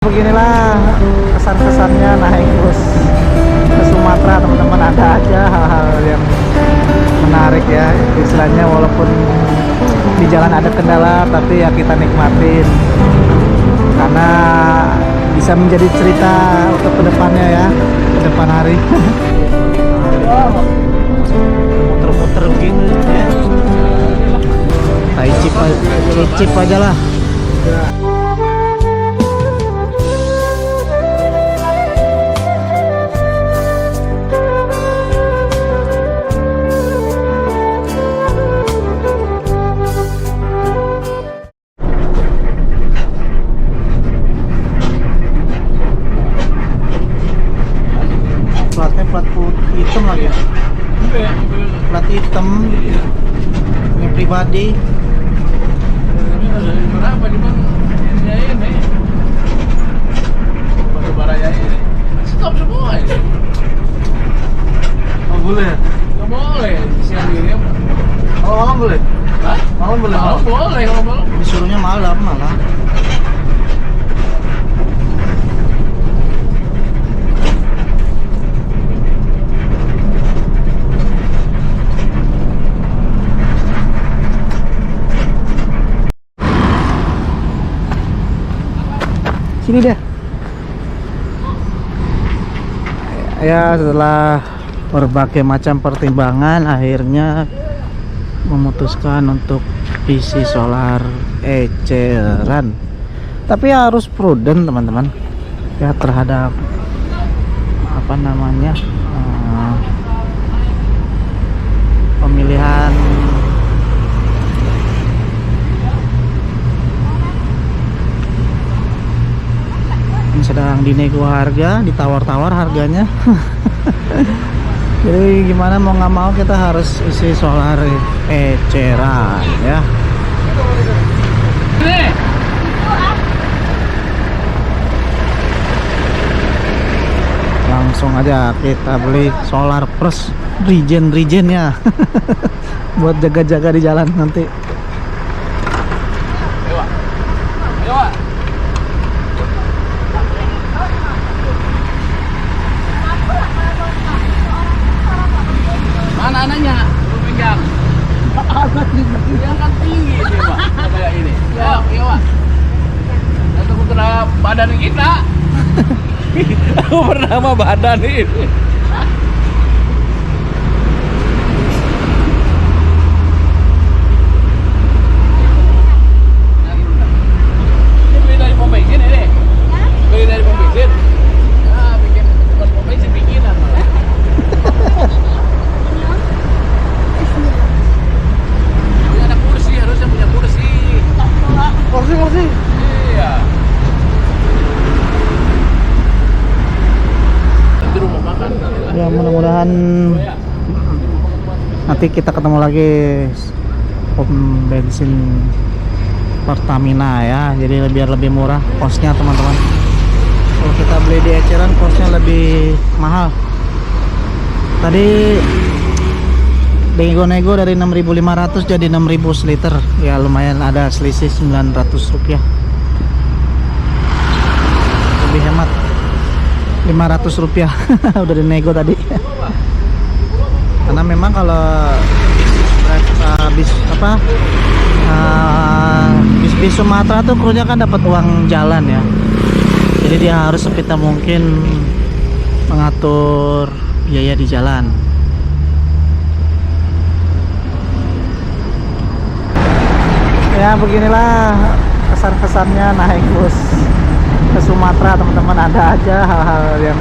Beginilah kesan-kesannya naik bus ke Sumatera, teman-teman. Ada aja hal-hal yang menarik ya, istilahnya walaupun di jalan ada kendala, tapi ya kita nikmatin karena bisa menjadi cerita untuk kedepannya ya, ke depan hari. Muter-muter begini ya. Cicip aja lah. Platnya plat hitam lagi ya, plat hitam ini pribadi. Berapa di bang ini baraya ini stop semua ini. Oh boleh? Nggak boleh siang ini. Oh malam boleh? Hah? Malam boleh? Malam boleh, malam. Disuruhnya malam malah. Sini deh. Ya, setelah berbagai macam pertimbangan akhirnya memutuskan untuk isi solar eceran. Tapi harus prudent teman-teman ya terhadap apa namanya pemilihan yang sedang dinego harga, ditawar-tawar harganya. Jadi gimana mau nggak mau kita harus isi solar eceran ya. Langsung aja kita beli solar plus regen-regennya buat jaga-jaga di jalan nanti. Mana anaknya? Pegang. Dia kan tinggi dia, Pak. Kayak ini. Ya, iya, Pak. Nanti putra badan kita. Aku bernama badan ini. Ini beli dari pom bensin ini. Beli dari pom bensin. Ah, bikin tempat pom bensin bikinan malah. Punya anak kursi, harusnya punya kursi. Kursi. Iya. Di rumah makan. Ya mudah-mudahan nanti kita ketemu lagi pom bensin Pertamina ya. Jadi biar lebih murah kosnya teman-teman. Kalau kita beli di eceran kosnya lebih mahal. Tadi nego-nego dari 6.500 jadi 6.000 seliter. Ya lumayan ada selisih 900 rupiah. Lebih hemat 500 rupiah. Udah dinego tadi. Karena memang kalau bis Sumatera tuh krunya kan dapat uang jalan ya. Jadi dia harus sebisa mungkin mengatur biaya di jalan. Ya beginilah kesan-kesannya naik bus ke Sumatera, teman-teman. Ada aja hal-hal yang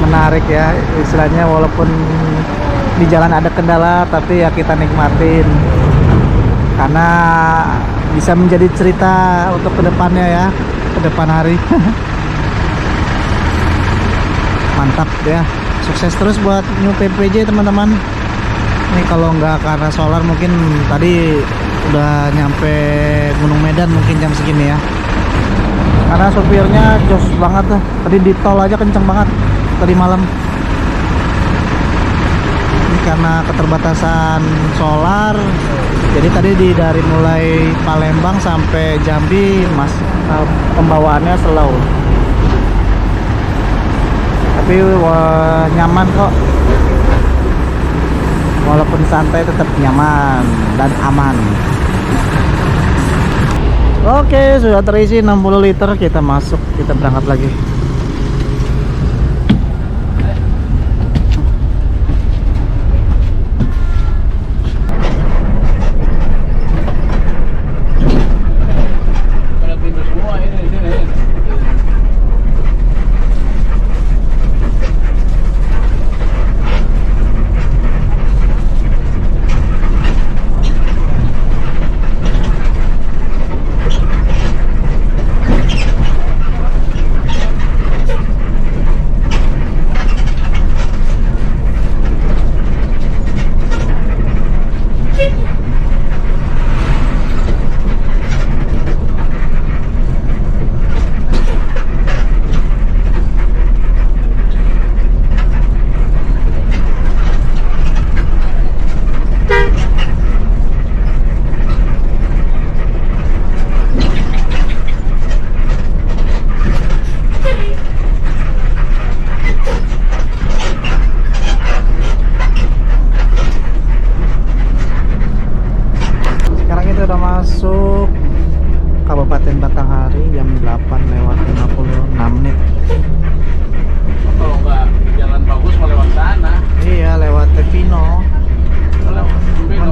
menarik ya, istilahnya walaupun di jalan ada kendala, tapi ya kita nikmatin karena bisa menjadi cerita untuk kedepannya ya, ke depan hari. Mantap ya, sukses terus buat New PPJ teman-teman. Ini kalau nggak karena solar mungkin tadi udah nyampe Gunung Medan mungkin jam segini ya, karena sopirnya jos banget tuh. Tadi di tol aja kenceng banget tadi malam. Ini karena keterbatasan solar Jadi tadi dari mulai Palembang sampai Jambi pembawaannya slow. Tapi nyaman kok. Walaupun santai tetap nyaman dan aman. Oke, sudah terisi 60 liter, kita masuk, kita berangkat lagi. Pada pintu semua ini di sini. Sekarang kita udah masuk Kabupaten Batanghari jam 8:56 menit. Kalau nggak jalan bagus mau lewat sana. Iya, lewat Tepino. Kalau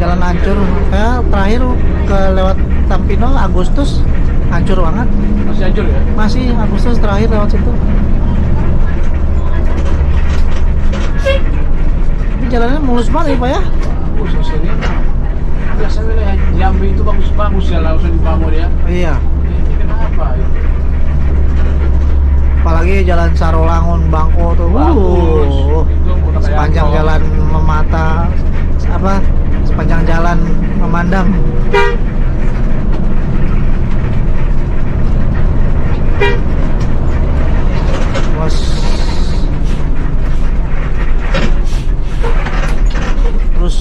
Jalan hancur. Saya terakhir ke lewat Tampino Agustus, hancur banget. masih hancur ya. Masih Agustus terakhir lewat situ. Ini jalannya mulus banget ya, Pak ya. Bagus di sini. Biasa wilayah Jambi itu bagus-bagus ya langsung dibangun ya. Iya. Ini kenapa ya? Apalagi jalan Sarolangun Bangko tuh. Bagus. Itu udah kayak Sepanjang tol. jalan memata apa? Sepanjang jalan memandang. Bos. Terus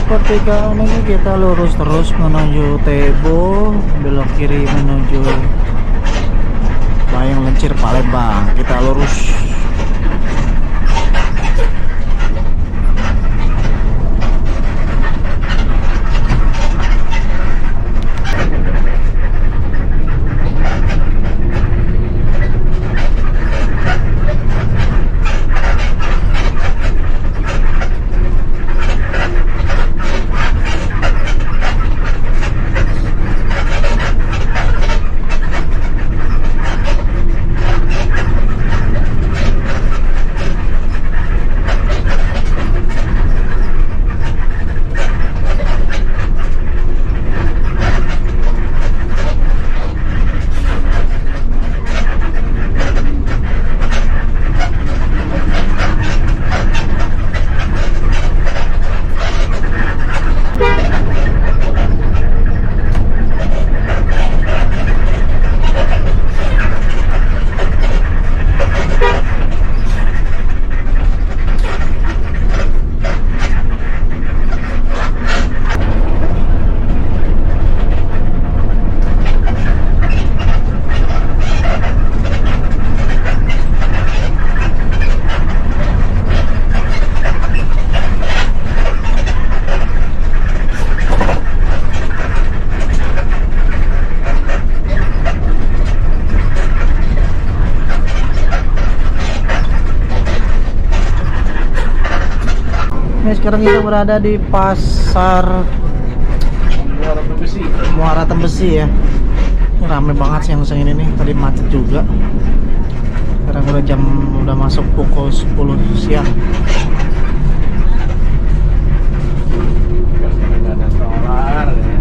Seperti ini kita lurus terus menuju Tebo, belok kiri menuju Bayang Lencir Palembang. Kita lurus. Sekarang kita berada di pasar Muara Tembesi ya. Ini rame banget siang-siang ini nih. Tadi macet juga. Sekarang udah masuk pukul 10 siang. Ada solar ya.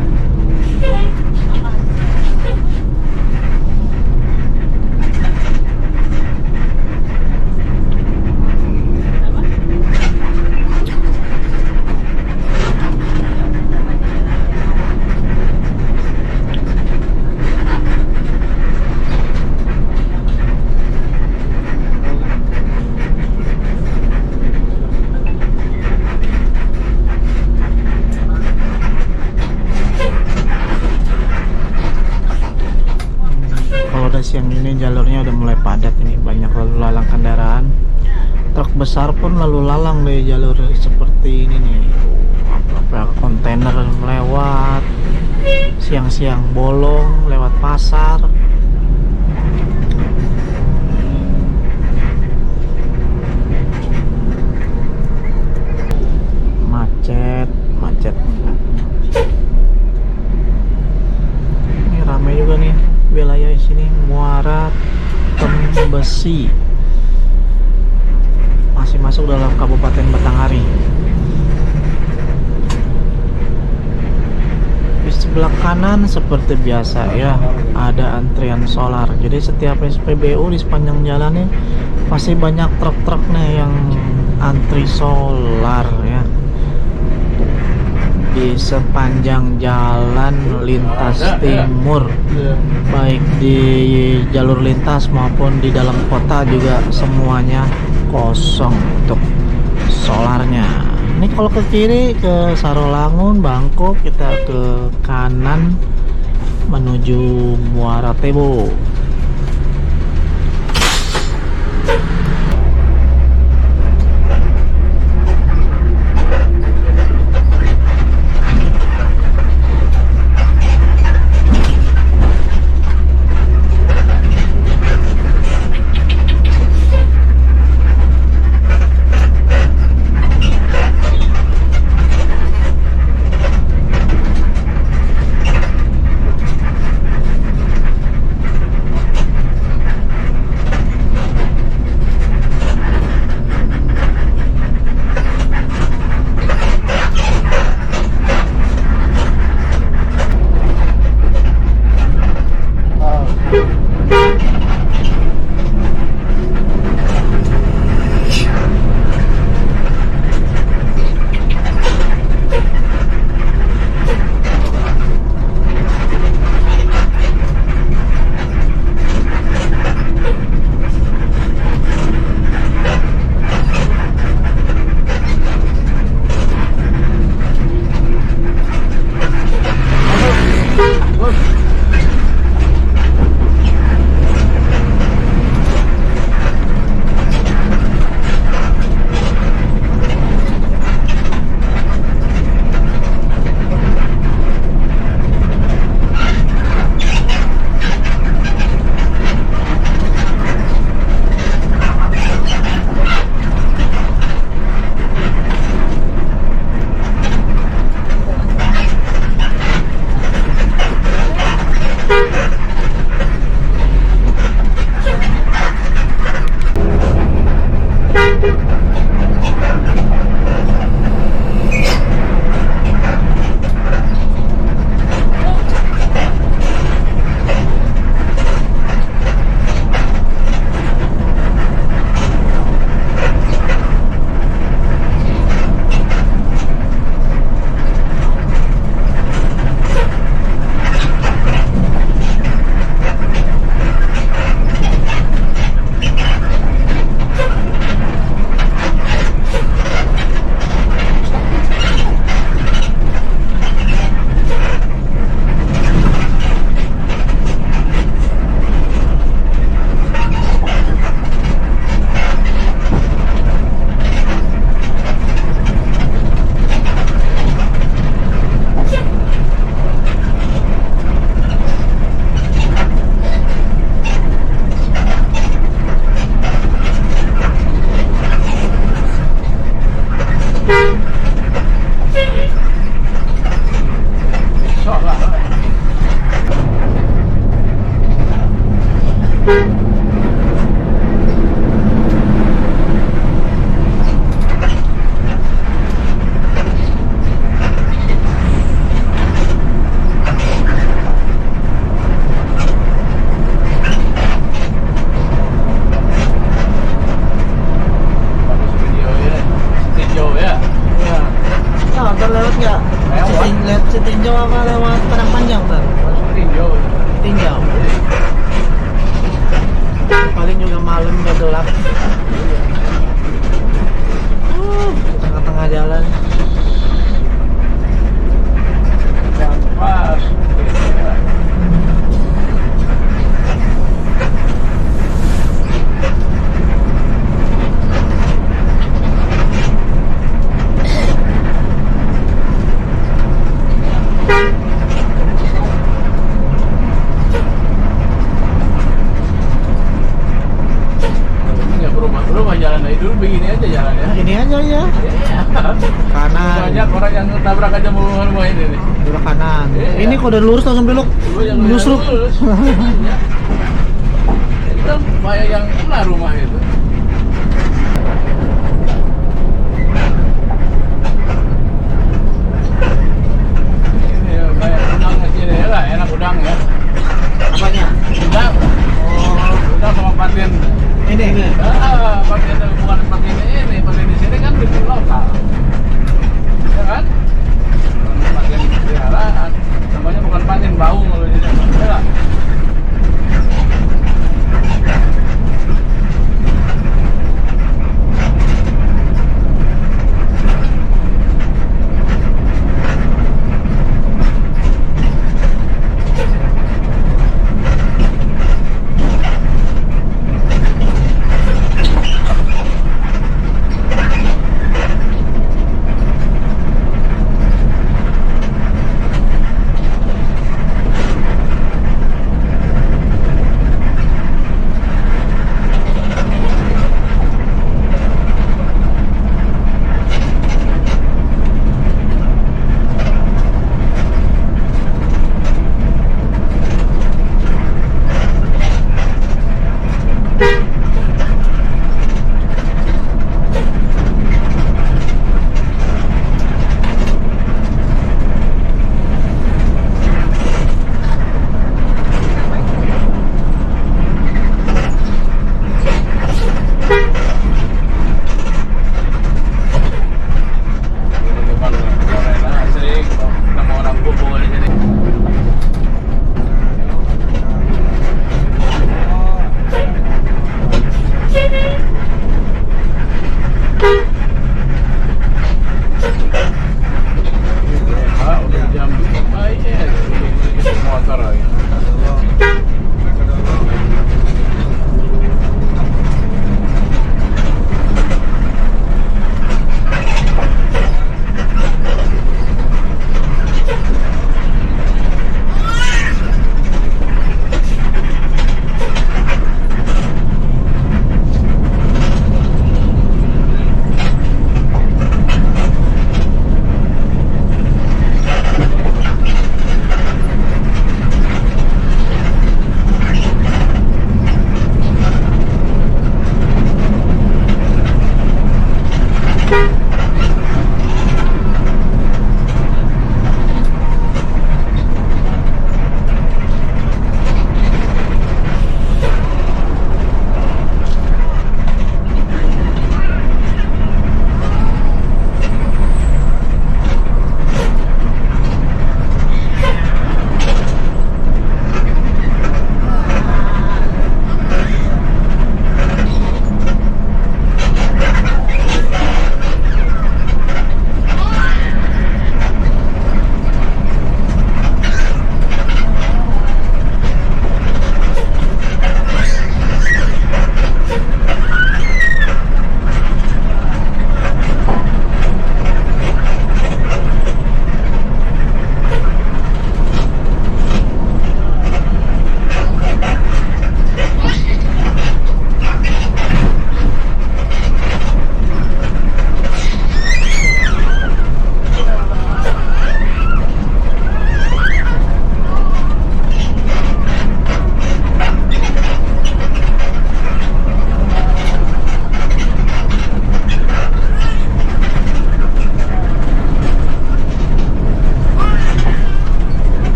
Siang ini jalurnya udah mulai padat, ini banyak lalu lalang kendaraan, truk besar pun lalu lalang di jalur seperti ini nih. Apa kontainer lewat, siang-siang bolong lewat pasar. Macet. Ini ramai juga nih wilayah sini, Muara Tembesi, masih masuk dalam Kabupaten Batanghari. Di sebelah kanan seperti biasa ya, ada antrian solar. Jadi setiap SPBU di sepanjang jalan nih pasti banyak truk-truk nih yang antri solar ya. Di sepanjang jalan lintas timur, baik di jalur lintas maupun di dalam kota juga semuanya kosong untuk solarnya. Ini kalau ke kiri ke Sarolangun, Bangkok, kita ke kanan menuju Muara Tebo. Bagus video ya. Tinjau ya. Iya. Nah, ntar lewat nggak? Lewat. Lihat si tinjau apa lewat Padang Panjang ntar? Masuk tinjau. Tinjau. Paling juga malam udah gelap. Tengah-tengah jalan. Pas. Nggak berubah jalan dari dulu begini aja jalannya. Ini aja ya. Iya. Kanan. Banyak orang yang tabrak aja mau rumah ini nih. Belok kanan. Iya. Ini kok udah lurus langsung belok. Dulu yang Nyusruk. lurus. Iya. Itu bahaya yang kena rumah itu. Ini ya, kayak udang di sini ya lah, enak udang ya. Apanya? Udang, Oh, udang sama patin. ini. Patin bukan patin ini, patin di sini kan di lokal. Ya kan? Bukan patin peliharaan. Namanya bukan patin bau kalau di sini. Ya lah.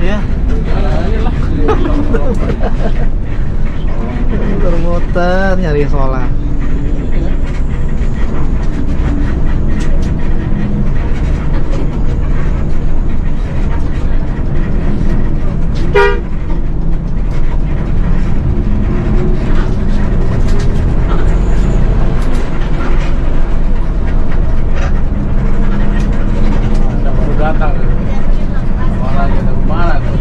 Ya, Iyalah. muter-muter nyari solar. Ada baru datang. Orang yang dari mana tuh?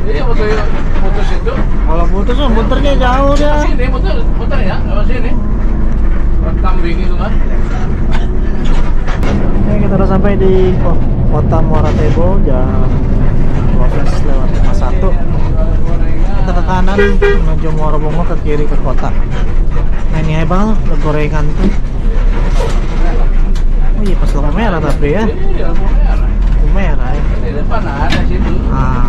Iya betul putus itu. Kalau putus mah muternya jauh dia. Sini muter ya, lewat sini. Lewat kambing itu kan. Ini kita udah sampai di kota Muara Tebo jam 12:51. Kita ke kanan menuju Muara Bungo, ke kiri ke kota. Nah ini hebat loh, gorengan tuh. Oh iya pas lampu merah tapi ya. Iya, merah. Lampu merah ya. Di depan ada situ. Ah.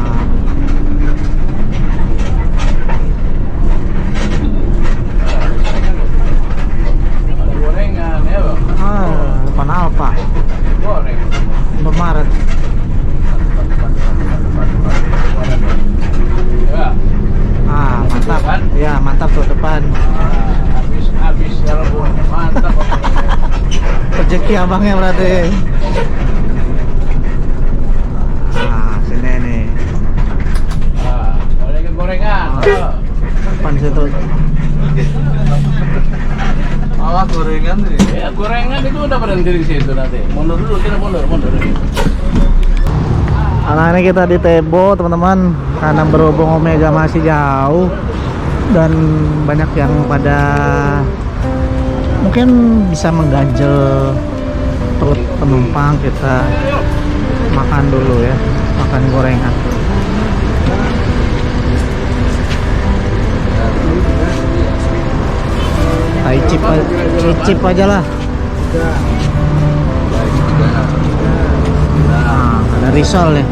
Ada gorengan ya, Bang. Depan Alfa, Goreng. Indomaret. Ya. Mantap. Depan? Ya, mantap tuh depan. Habis telepon. Mantap. Rezeki abangnya berarti. Sini nih. Gorengan. Depan situ. Awas gorengan nih. Ya, gorengan itu udah berhenti di situ nanti. Mundur dulu, kita mundur. Nah ini kita di Tebo teman-teman, karena berhubung Omega masih jauh dan banyak yang pada mungkin bisa mengganjel perut penumpang, kita makan dulu ya, makan gorengan. Icip aja lah. Nah, ada risol ya.